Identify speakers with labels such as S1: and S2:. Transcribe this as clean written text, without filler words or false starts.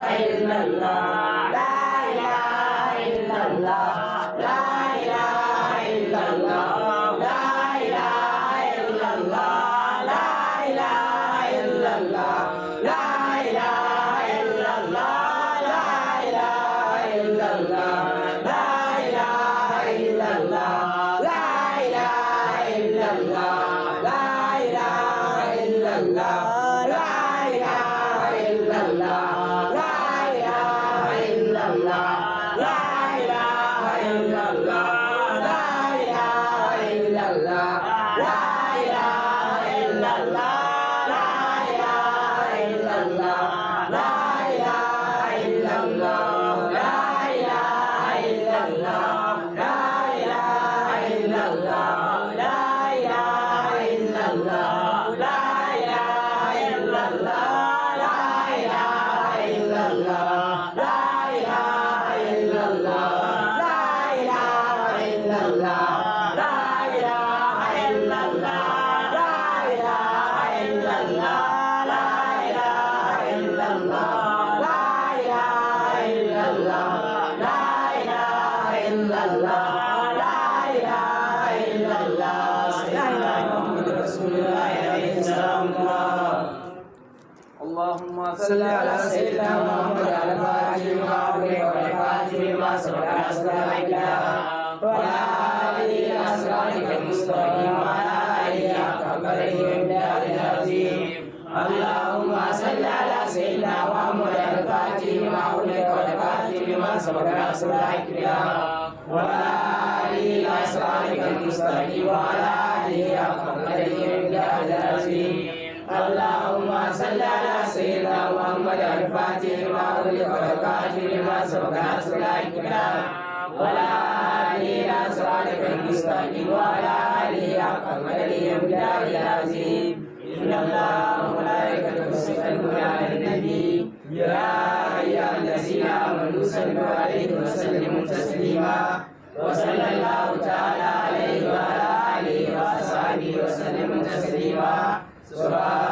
S1: illallah, la ilaha illallah, la ilaha illallah, la ilaha illallah, la ilaha illallah, la ilaha illallah, la ilaha illallah, la ilaha illallah, la ilaha illallah, la ilaha illallah, la ilaha illallah.
S2: اللهم صل على سيدنا محمد وعلى آله وصحبه ما سبق أسرارنا وعلى آله أسرارك المستقيم وعلى آله أكبره من العظيم. اللهم صل على سيدنا محمد الفاتح لما أغلق والفاتح لما سبق أسرارنا وعلى آله أسرارك المستقيم وعلى آله أكبره من العظيم. اللهم صل على سيدنا محمد الفاتح لما أغلق والفاتح لما سبق أسرارنا وعلى آله أسرارك المستقيم وعلى آله أكبره من العظيم. إن الله وملائكته يصلون على النبي يا أيها الذين آمنوا صلوا عليه وسلموا تسليما وصلى الله تعالى عليه وعلى آله وصحبه وسلم تسليما. سبحان